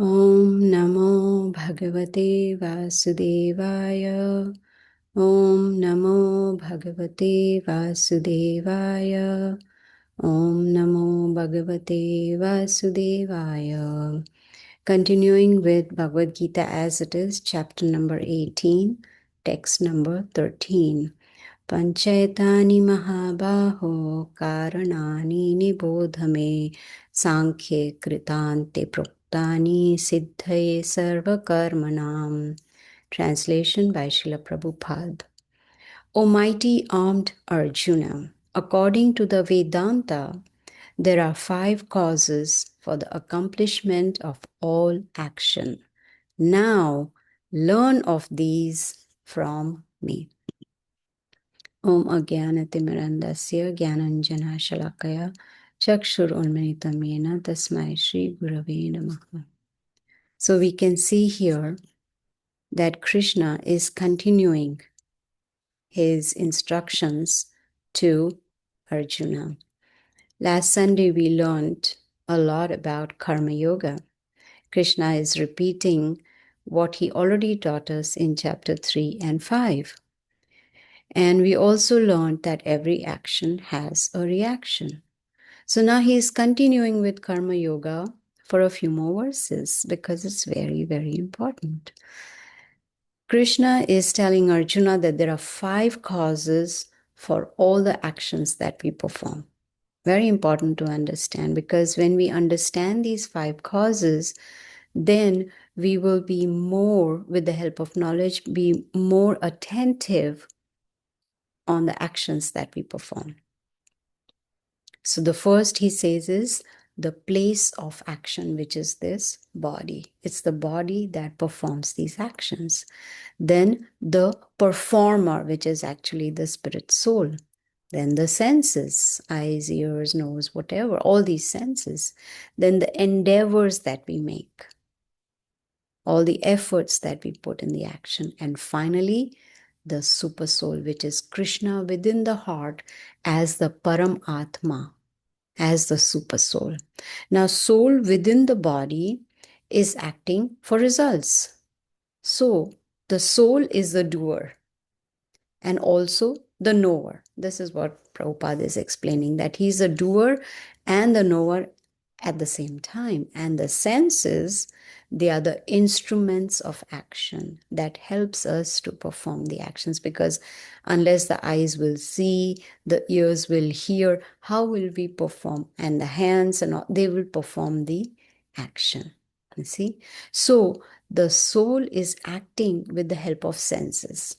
Om Namo Bhagavate Vasudevaya. Om Namo Bhagavate Vasudevaya. Om Namo Bhagavate Vasudevaya. Continuing with Bhagavad Gita as it is, chapter number 18, text number 13. Panchayatani mahabaho karanani nibodhame sankhye kritante proktani siddhaye sarvakarmanam. Translation by Srila Prabhupada. O mighty armed Arjuna, according to the Vedanta, there are 5 causes for the accomplishment of all action. Now, learn of these from me. Om Ajnanatimirandasya Jnananjana Shalakaya Chakshurunmilitam Yena Tasmai Shri Gurave Namaha. So we can see here that Krishna is continuing his instructions to Arjuna. Last Sunday we learned a lot about Karma Yoga. Krishna is repeating what he already taught us in chapter 3 and 5. And we also learned that every action has a reaction. So now he is continuing with Karma Yoga for a few more verses because it's very, very important. Krishna is telling Arjuna that there are 5 causes for all the actions that we perform. Very important to understand, because when we understand these 5 causes, then we will be more, with the help of knowledge, be more attentive on the actions that we perform. So the first he says is the place of action, which is this body. It's the body that performs these actions. Then the performer, which is actually the spirit soul. Then the senses, eyes, ears, nose, whatever, all these senses. Then the endeavors that we make, all the efforts that we put in the action. And finally, the Supersoul, which is Krishna within the heart as the Param Atma, as the Supersoul. Now, soul within the body is acting for results. So, the soul is the doer and also the knower. This is what Prabhupada is explaining, that he's a doer and the knower at the same time. And the senses, they are the instruments of action that helps us to perform the actions, because unless the eyes will see, the ears will hear, how will we perform? And the hands and all, they will perform the action. You see? So the soul is acting with the help of senses.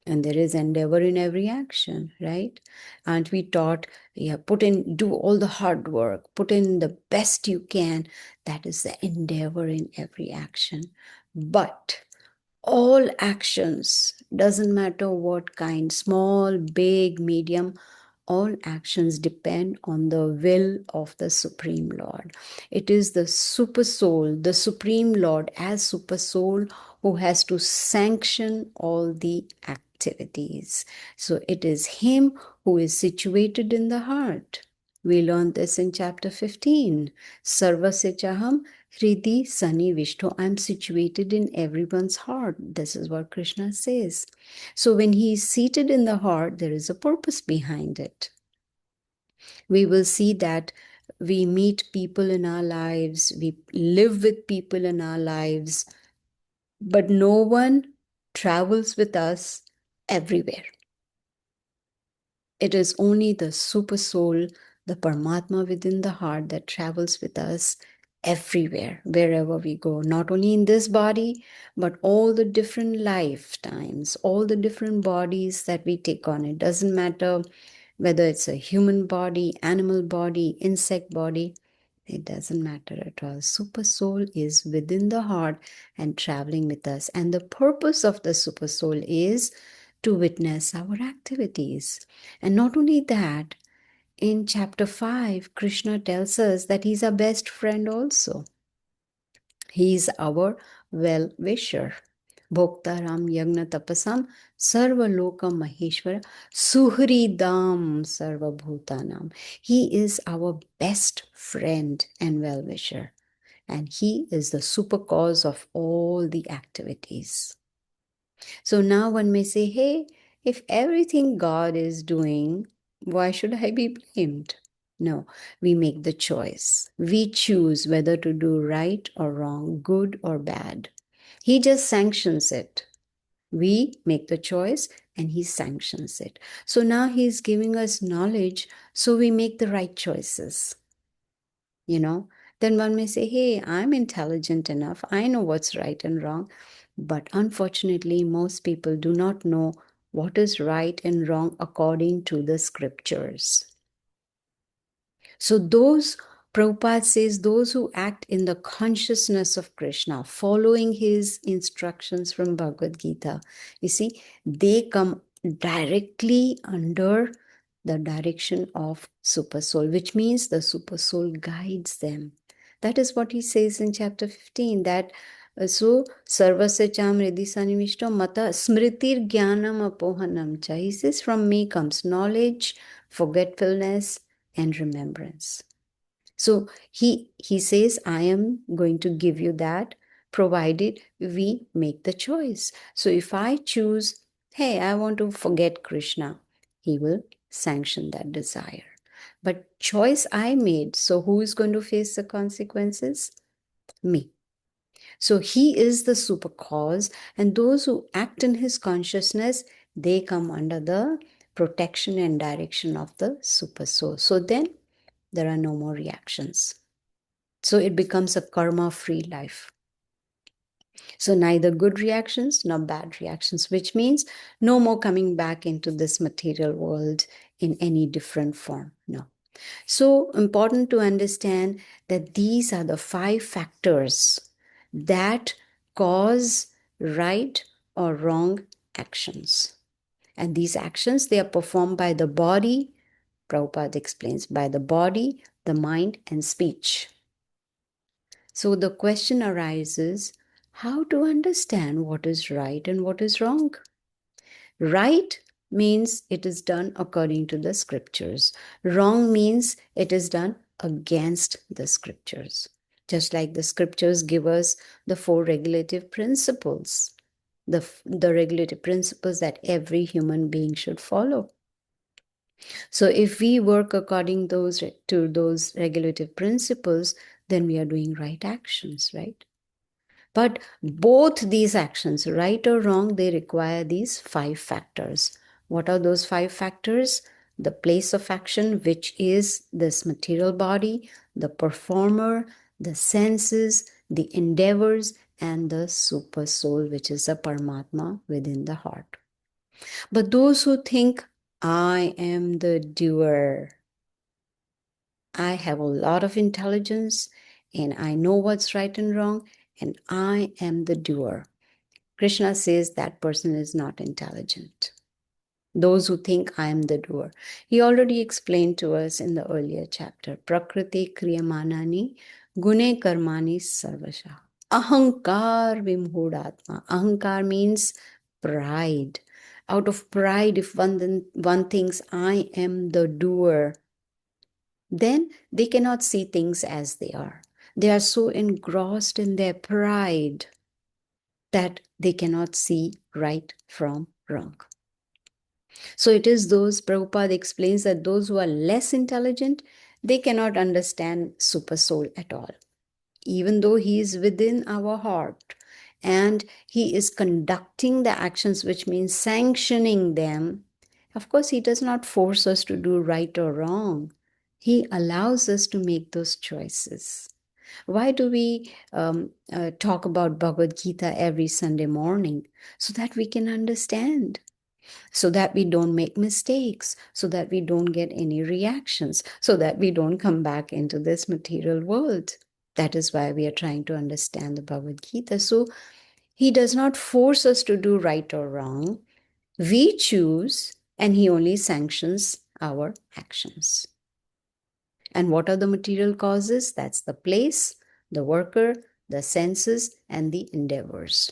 And there is endeavor in every action, right? And we taught, do all the hard work, put in the best you can. That is the endeavor in every action. But all actions, doesn't matter what kind, small, big, medium, all actions depend on the will of the Supreme Lord. It is the Super Soul, the Supreme Lord as Super Soul, who has to sanction all the activities. So it is Him who is situated in the heart. We learned this in chapter 15. Sarvasya chaham Hridi Sani Vishto. I'm situated in everyone's heart. This is what Krishna says. So when he is seated in the heart, there is a purpose behind it. We will see that we meet people in our lives, we live with people in our lives, but no one travels with us everywhere. It is only the Super Soul, the Paramatma within the heart, that travels with us everywhere, wherever we go, not only in this body, but all the different lifetimes, all the different bodies that we take on. It doesn't matter whether it's a human body, animal body, insect body, it doesn't matter at all. Super Soul is within the heart and traveling with us. And the purpose of the Super Soul is to witness our activities. And not only that, in chapter 5, Krishna tells us that he's our best friend also. He's our well-wisher. Bhoktaram Yagna Tapasam Sarva Loka Maheshwara Suhridam Sarva Bhutanam. He is our best friend and well-wisher. and He is the super cause of all the activities. So now one may say, hey, if everything God is doing, why should I be blamed? No, we make the choice. We choose whether to do right or wrong, good or bad. He just sanctions it. We make the choice and He sanctions it. So now He's giving us knowledge so we make the right choices. Then one may say, hey, I'm intelligent enough. I know what's right and wrong. But unfortunately, most people do not know what is right and wrong according to the scriptures. So Prabhupada says, those who act in the consciousness of Krishna, following his instructions from Bhagavad Gita, you see, they come directly under the direction of Supersoul, which means the Supersoul guides them. That is what he says in chapter 15, that so sarvasya cham hridhi sanivishto mata smritir jnanam apohanam cha. He says, from me comes knowledge, forgetfulness, and remembrance. So he says, I am going to give you that, provided we make the choice. So if I choose, hey, I want to forget Krishna, he will sanction that desire. But choice I made, so who is going to face the consequences? Me. So he is the super cause, and those who act in his consciousness, they come under the protection and direction of the super soul. So then there are no more reactions. So it becomes a karma-free life. So neither good reactions nor bad reactions, which means no more coming back into this material world in any different form. No. So important to understand that these are the 5 factors that cause right or wrong actions. And these actions, they are performed by the body, Prabhupada explains, by the body, the mind, and speech. So the question arises, how to understand what is right and what is wrong? Right means it is done according to the scriptures. Wrong means it is done against the scriptures. Just like the scriptures give us the 4 regulative principles, the regulative principles that every human being should follow. So if we work according to those regulative principles, then we are doing right actions, right? But both these actions, right or wrong, they require these 5 factors. What are those 5 factors? The place of action, which is this material body, the performer, the senses, the endeavors, and the super soul, which is the Paramatma within the heart. But those who think, I am the doer, I have a lot of intelligence, and I know what's right and wrong, and I am the doer. Krishna says that person is not intelligent. Those who think I am the doer. He already explained to us in the earlier chapter, Prakriti Kriyamanani Gune Karmani Sarvasha. Ahankar Vimhudatma. Ahankar means pride. Out of pride, if one thinks I am the doer, then they cannot see things as they are. They are so engrossed in their pride that they cannot see right from wrong. So it is those, Prabhupada explains that those who are less intelligent, they cannot understand Super Soul at all. Even though he is within our heart and he is conducting the actions, which means sanctioning them, of course, he does not force us to do right or wrong. He allows us to make those choices. Why do we talk about Bhagavad Gita every Sunday morning? So that we can understand, so that we don't make mistakes, so that we don't get any reactions, so that we don't come back into this material world. That is why we are trying to understand the Bhagavad Gita. So he does not force us to do right or wrong. We choose, and he only sanctions our actions. And what are the material causes? That's the place, the worker, the senses, and the endeavors.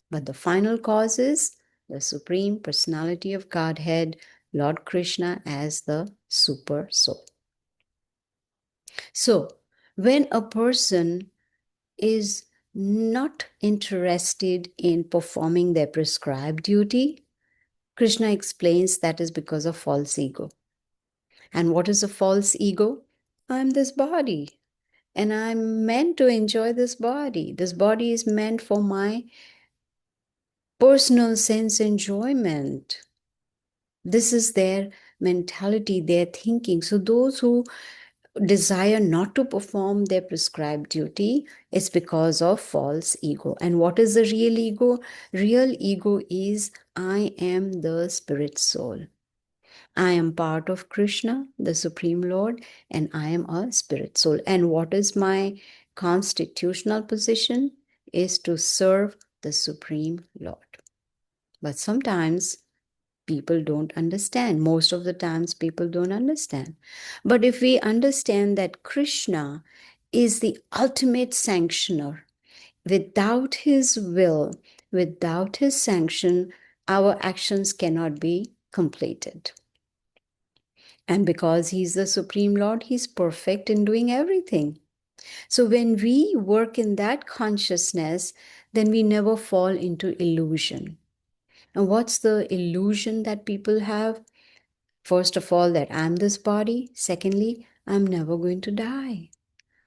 But the final cause is the Supreme Personality of Godhead, Lord Krishna, as the Super Soul. So, when a person is not interested in performing their prescribed duty, Krishna explains that is because of false ego. And what is a false ego? I'm this body, and I'm meant to enjoy this body. This body is meant for my personal sense enjoyment. This is their mentality, their thinking. So those who desire not to perform their prescribed duty, it's because of false ego. And what is the real ego? Real ego is I am the spirit soul. I am part of Krishna, the Supreme Lord, and I am a spirit soul. And what is my constitutional position? Is to serve the Supreme Lord. But sometimes people don't understand. Most of the times, people don't understand. But if we understand that Krishna is the ultimate sanctioner, without his will, without his sanction, our actions cannot be completed. And because he's the Supreme Lord, he's perfect in doing everything. So when we work in that consciousness, then we never fall into illusion. And what's the illusion that people have? First of all, that I'm this body. Secondly, I'm never going to die.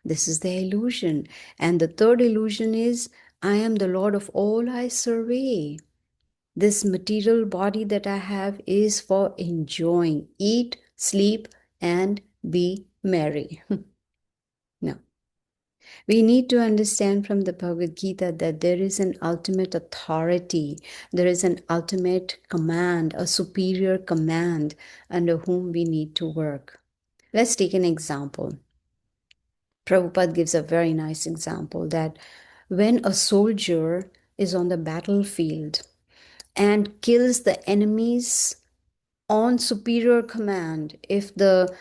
This is the illusion. And the third illusion is I am the Lord of all I survey. This material body that I have is for enjoying, eat, sleep, and be merry. No. We need to understand from the Bhagavad Gita that there is an ultimate authority, there is an ultimate command, a superior command under whom we need to work. Let's take an example. Prabhupada gives a very nice example that when a soldier is on the battlefield and kills the enemies on superior command, if the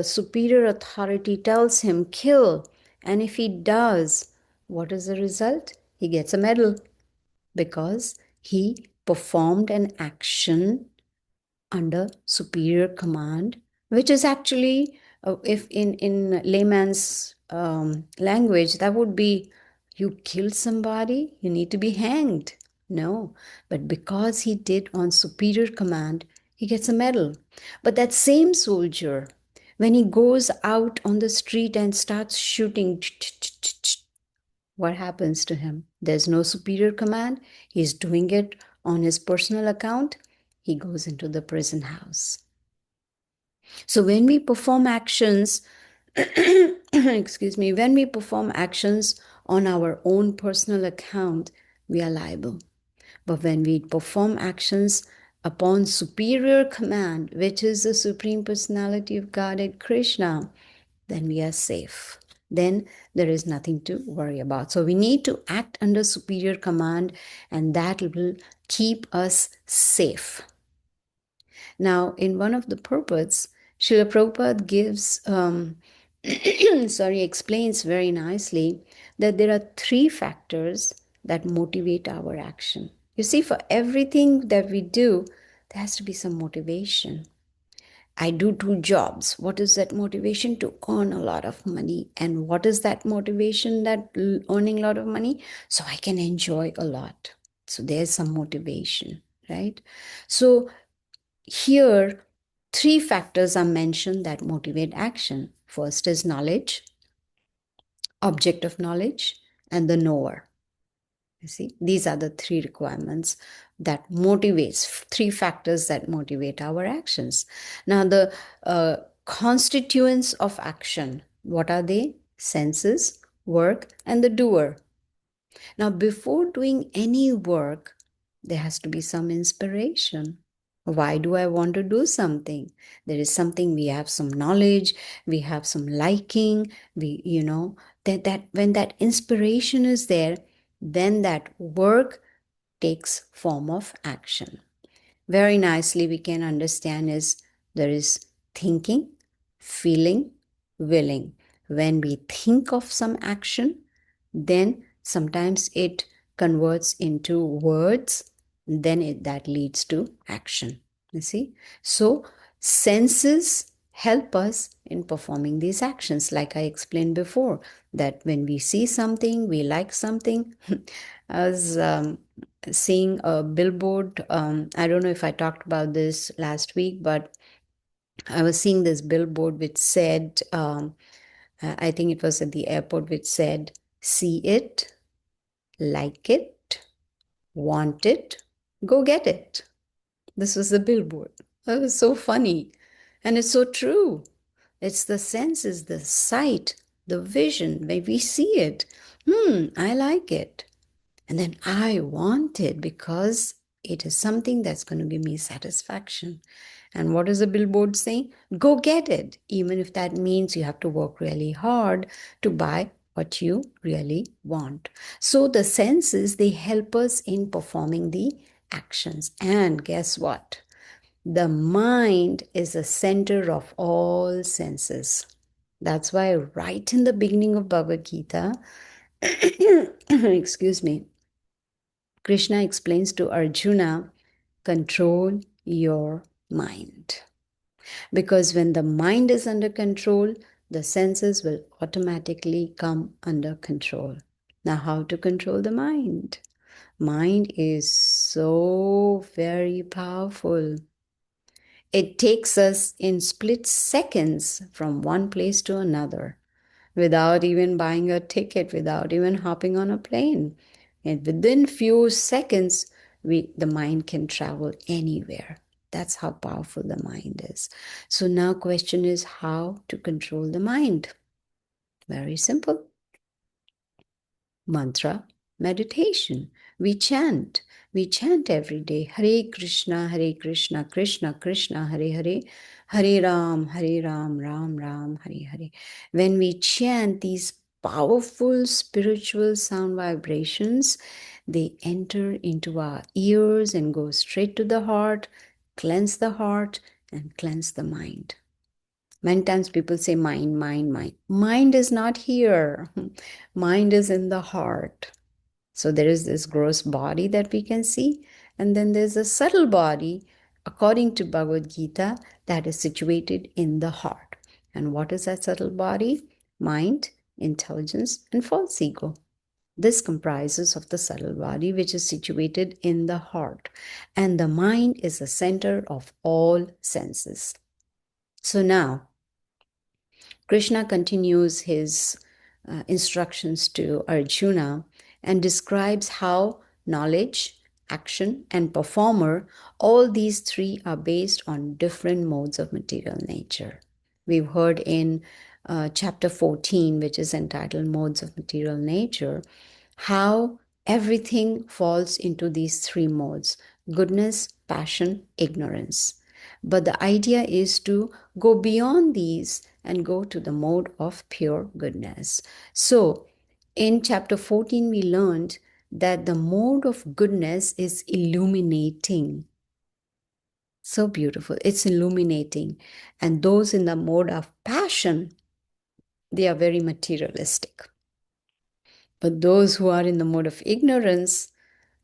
superior authority tells him kill, and if he does, what is the result? He gets a medal because he performed an action under superior command, which is actually, if in layman's language, that would be you killed somebody, you need to be hanged. No, but because he did on superior command, he gets a medal. But that same soldier, when he goes out on the street and starts shooting, what happens to him? There's no superior command. He's doing it on his personal account. He goes into the prison house. So when we perform actions, excuse me, when we perform actions on our own personal account, we are liable. But when we perform actions upon superior command, which is the Supreme Personality of Godhead Krishna, then we are safe. Then there is nothing to worry about. So we need to act under superior command, and that will keep us safe. Now, in one of the purports, Srila Prabhupada gives, explains very nicely that there are three factors that motivate our action. You see, for everything that we do, there has to be some motivation. I do two jobs. What is that motivation? To earn a lot of money. And what is that motivation, that earning a lot of money? So I can enjoy a lot. So there's some motivation, right? So here, three factors are mentioned that motivate action. First is knowledge, object of knowledge, and the knower. You see, these are the three requirements that motivates, three factors that motivate our actions. Now, the constituents of action, what are they? Senses, work, and the doer. Now, before doing any work, there has to be some inspiration. Why do I want to do something? There is something, we have some knowledge, we have some liking, that when that inspiration is there, then that work takes form of action. Very nicely we can understand is there is thinking, feeling, willing. When we think of some action, then sometimes it converts into words, then that leads to action. You see, so senses help us in performing these actions. Like I explained before, that when we see something, we like something. I was seeing a billboard. I don't know if I talked about this last week, but I was seeing this billboard which said, I think it was at the airport, which said, see it, like it, want it, go get it. This was the billboard. That was so funny. And it's so true. It's the senses, the sight, the vision. When we see it, I like it. And then I want it because it is something that's going to give me satisfaction. And what is the billboard saying? Go get it, even if that means you have to work really hard to buy what you really want. So the senses, they help us in performing the actions. And guess what? The mind is the center of all senses. That's why right in the beginning of Bhagavad Gita, excuse me, Krishna explains to Arjuna, control your mind. Because when the mind is under control, the senses will automatically come under control. Now, how to control the mind? Mind is so very powerful. It takes us in split seconds from one place to another without even buying a ticket, without even hopping on a plane. And within few seconds, the mind can travel anywhere. That's how powerful the mind is. So now question is how to control the mind. Very simple. Mantra meditation. We chant. We chant every day. Hare Krishna, Hare Krishna, Krishna Krishna, Hare Hare, Hare Ram, Ram Ram, Hare Hare. When we chant these powerful spiritual sound vibrations, they enter into our ears and go straight to the heart, cleanse the heart, and cleanse the mind. Many times people say mind, mind, mind. Mind is not here. Mind is in the heart. So there is this gross body that we can see, and then there's a subtle body, according to Bhagavad Gita, that is situated in the heart. And what is that subtle body? Mind, intelligence, and false ego. This comprises of the subtle body, which is situated in the heart. And the mind is the center of all senses. So now, Krishna continues his instructions to Arjuna and describes how knowledge, action, and performer, all these three are based on different modes of material nature. We've heard in chapter 14, which is entitled Modes of Material Nature, how everything falls into these three modes: goodness, passion, ignorance. But the idea is to go beyond these and go to the mode of pure goodness. So, in chapter 14, we learned that the mode of goodness is illuminating. So beautiful. It's illuminating. And those in the mode of passion, they are very materialistic. But those who are in the mode of ignorance,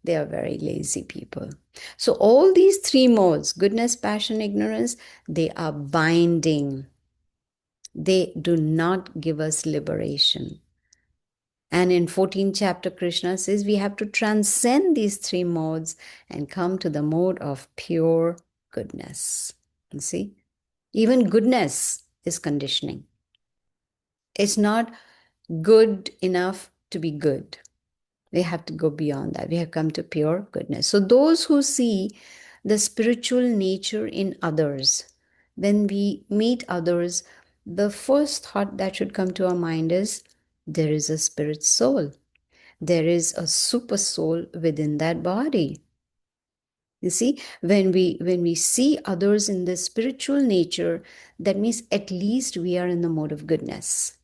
they are very lazy people. So all these three modes, goodness, passion, ignorance, they are binding. They do not give us liberation. And in 14th chapter, Krishna says we have to transcend these three modes and come to the mode of pure goodness. You see, even goodness is conditioning. It's not good enough to be good. We have to go beyond that. We have come to pure goodness. So those who see the spiritual nature in others, when we meet others, the first thought that should come to our mind is there is a spirit soul. There is a super soul within that body. You see, when we see others in the spiritual nature, that means at least we are in the mode of goodness.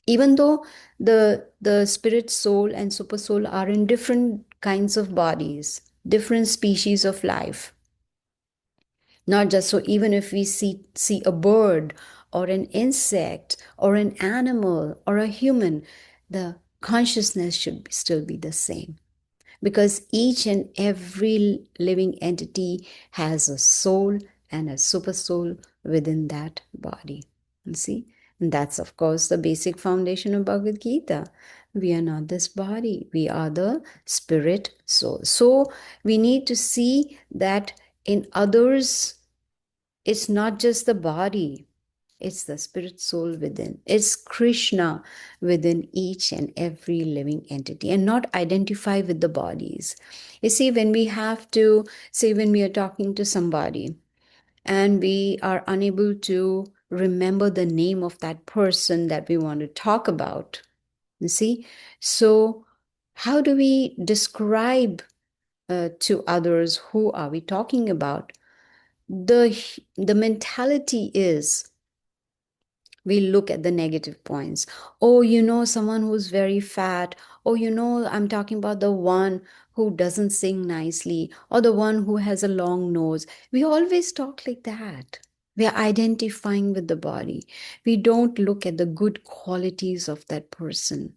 Even though the spirit soul and super soul are in different kinds of bodies, different species of life. Not just so, even if we see a bird or an insect or an animal or a human, the consciousness should still be the same. Because each and every living entity has a soul and a super soul within that body. You see? And that's, of course, the basic foundation of Bhagavad Gita. We are not this body. We are the spirit soul. So we need to see that in others, it's not just the body. It's the spirit soul within. It's Krishna within each and every living entity, and not identify with the bodies. You see, when we have to, say, when we are talking to somebody and we are unable to remember the name of that person that we want to talk about, you see, so how do we describe to others who are we talking about? The mentality is, we look at the negative points. Oh, someone who's very fat. Oh, I'm talking about the one who doesn't sing nicely, or the one who has a long nose. We always talk like that. We are identifying with the body. We don't look at the good qualities of that person.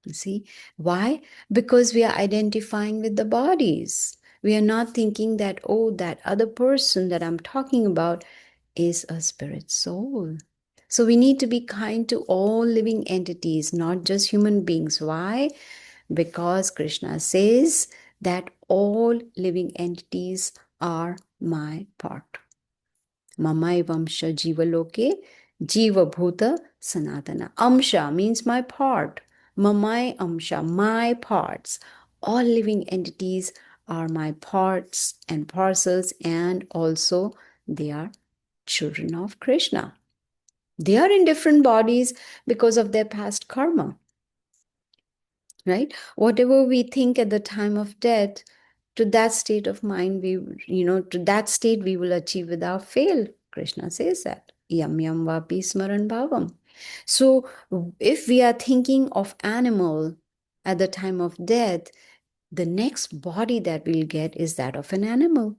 You see? Why? Because we are identifying with the bodies. We are not thinking that, oh, that other person that I'm talking about is a spirit soul. So we need to be kind to all living entities, not just human beings. Why? Because Krishna says that all living entities are my part. Mamai Vamsha Jiva Loke, Jiva Bhuta Sanatana. Amsha means my part. Mamai Amsha, my parts. All living entities are my parts and parcels, and also they are children of Krishna. They are in different bodies because of their past karma, right? Whatever we think at the time of death, to that state of mind, to that state we will achieve without fail. Krishna says that. Yam yam vapi smaran bhavam. So if we are thinking of animal at the time of death, the next body that we'll get is that of an animal.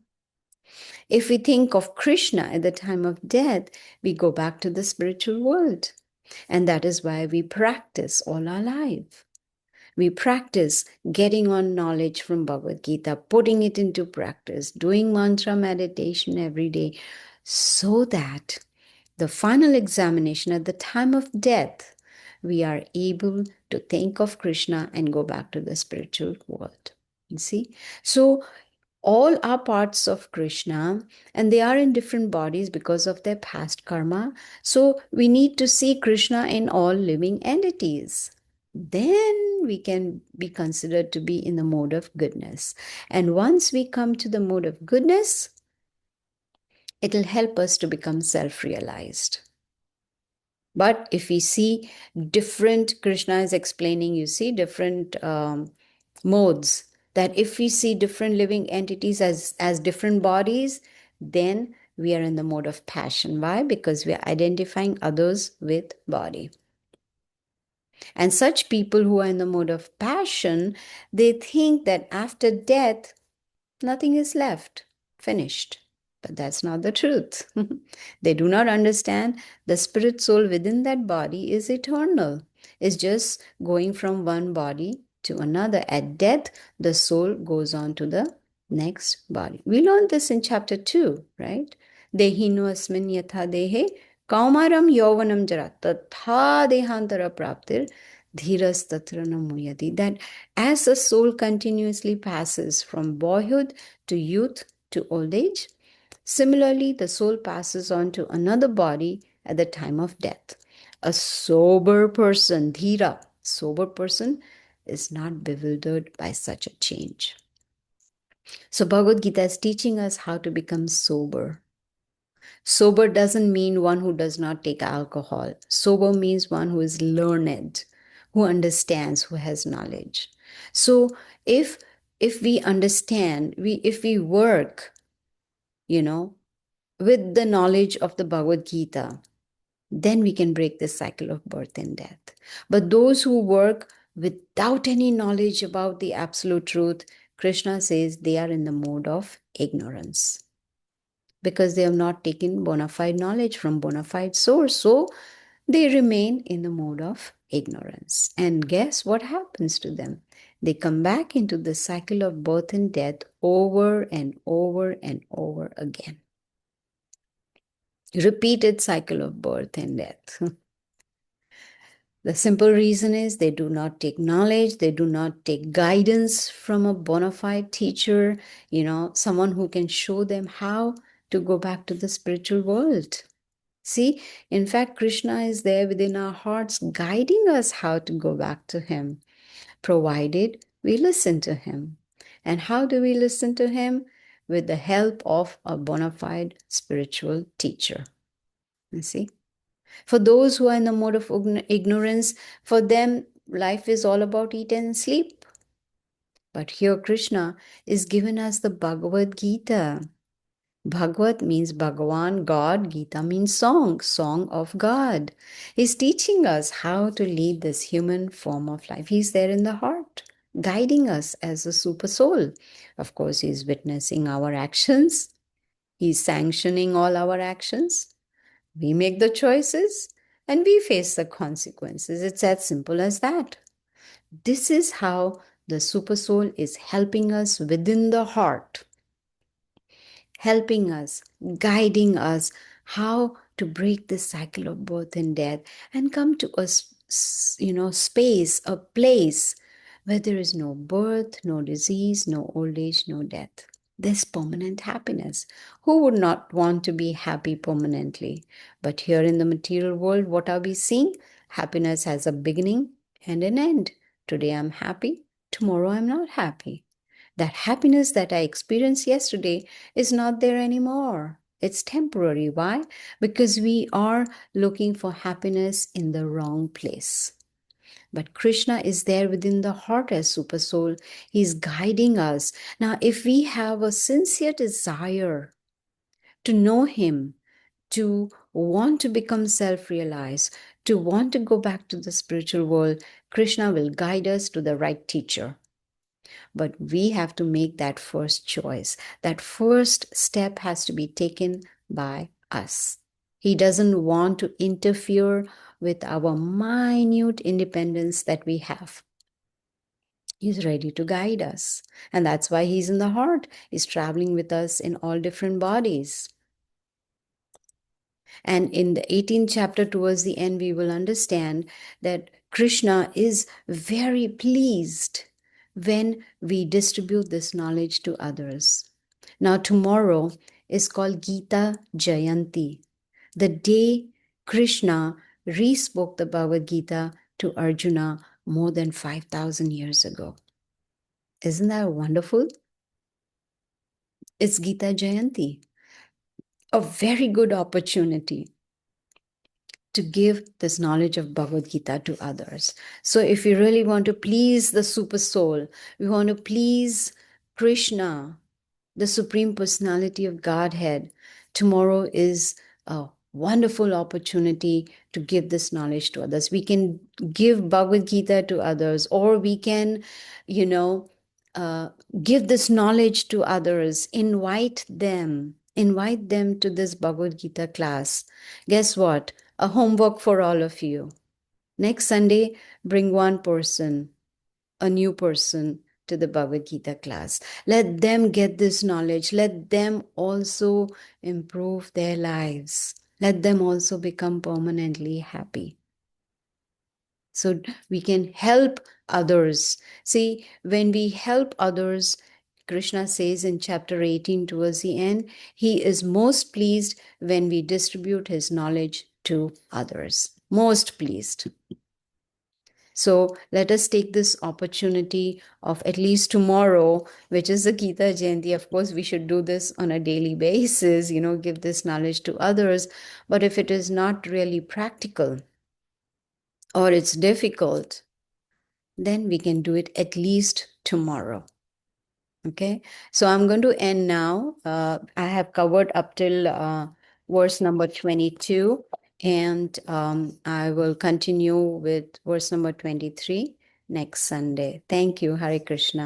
If we think of Krishna at the time of death, we go back to the spiritual world. And that is why we practice all our life. We practice getting on knowledge from Bhagavad Gita, putting it into practice, doing mantra meditation every day, so that the final examination at the time of death, we are able to think of Krishna and go back to the spiritual world. You see? So all are parts of Krishna, and they are in different bodies because of their past karma. So we need to see Krishna in all living entities. Then we can be considered to be in the mode of goodness. And once we come to the mode of goodness, it'll help us to become self-realized. But if we see different, Krishna is explaining, you see, different modes, that if we see different living entities as different bodies, then we are in the mode of passion. Why? Because we are identifying others with body. And such people who are in the mode of passion, they think that after death, nothing is left, finished. But that's not the truth. They do not understand the spirit soul within that body is eternal. It's just going from one body to another. At death, the soul goes on to the next body. We learned this in chapter 2, right? Dehino asmin yatha dehe kaumaram yovanam jara tatha dehantara praptir dhiras tatra namuyati. That as the soul continuously passes from boyhood to youth to old age, similarly, the soul passes on to another body at the time of death. A sober person, dhira, sober person, is not bewildered by such a change. So Bhagavad Gita is teaching us how to become sober. Sober doesn't mean one who does not take alcohol. Sober means one who is learned, who understands, who has knowledge. So if we understand, if we work, with the knowledge of the Bhagavad Gita, then we can break the cycle of birth and death. But those who work without any knowledge about the absolute truth, Krishna says they are in the mode of ignorance, because they have not taken bona fide knowledge from bona fide source. So they remain in the mode of ignorance. And guess what happens to them? They come back into the cycle of birth and death over and over and over again. repeated cycle of birth and death. The simple reason is they do not take knowledge, they do not take guidance from a bona fide teacher, someone who can show them how to go back to the spiritual world. See, in fact, Krishna is there within our hearts, guiding us how to go back to Him, provided we listen to Him. And how do we listen to Him? With the help of a bona fide spiritual teacher. You see? For those who are in the mode of ignorance, for them, life is all about eat and sleep. But here, Krishna is giving us the Bhagavad Gita. Bhagavad means Bhagavan, God. Gita means song, song of God. He's teaching us how to lead this human form of life. He's there in the heart, guiding us as a super soul. Of course, He's witnessing our actions. He's sanctioning all our actions. We make the choices and we face the consequences. It's as simple as that. This is how the super soul is helping us within the heart, helping us, guiding us how to break this cycle of birth and death and come to a space, a place where there is no birth, no disease, no old age, no death. This permanent happiness. Who would not want to be happy permanently? But here in the material world, what are we seeing? Happiness has a beginning and an end. Today I'm happy, tomorrow I'm not happy. That happiness that I experienced yesterday is not there anymore. It's temporary. Why? Because we are looking for happiness in the wrong place. But Krishna is there within the heart as Super Soul. He's guiding us. Now, if we have a sincere desire to know Him, to want to become self-realized, to want to go back to the spiritual world, Krishna will guide us to the right teacher. But we have to make that first choice. That first step has to be taken by us. He doesn't want to interfere with our minute independence that we have. He's ready to guide us. And that's why He's in the heart. He's traveling with us in all different bodies. And in the 18th chapter, towards the end, we will understand that Krishna is very pleased when we distribute this knowledge to others. Now, tomorrow is called Gita Jayanti, the day Krishna re-spoke the Bhagavad Gita to Arjuna more than 5,000 years ago. Isn't that wonderful? It's Gita Jayanti, a very good opportunity to give this knowledge of Bhagavad Gita to others. So if we really want to please the super soul, we want to please Krishna, the Supreme Personality of Godhead, tomorrow is a wonderful opportunity to give this knowledge to others. We can give Bhagavad Gita to others, or we can, give this knowledge to others, invite them to this Bhagavad Gita class. Guess what? A homework for all of you. Next Sunday, bring one person, a new person, to the Bhagavad Gita class. Let them get this knowledge. Let them also improve their lives. Let them also become permanently happy. So we can help others. See, when we help others, Krishna says in chapter 18 towards the end, He is most pleased when we distribute His knowledge to others. Most pleased. So let us take this opportunity of at least tomorrow, which is the Gita Jayanti. Of course, we should do this on a daily basis, give this knowledge to others. But if it is not really practical or it's difficult, then we can do it at least tomorrow. Okay, so I'm going to end now. I have covered up till verse number 22, and I will continue with verse number 23 next Sunday. Thank you. Hare Krishna.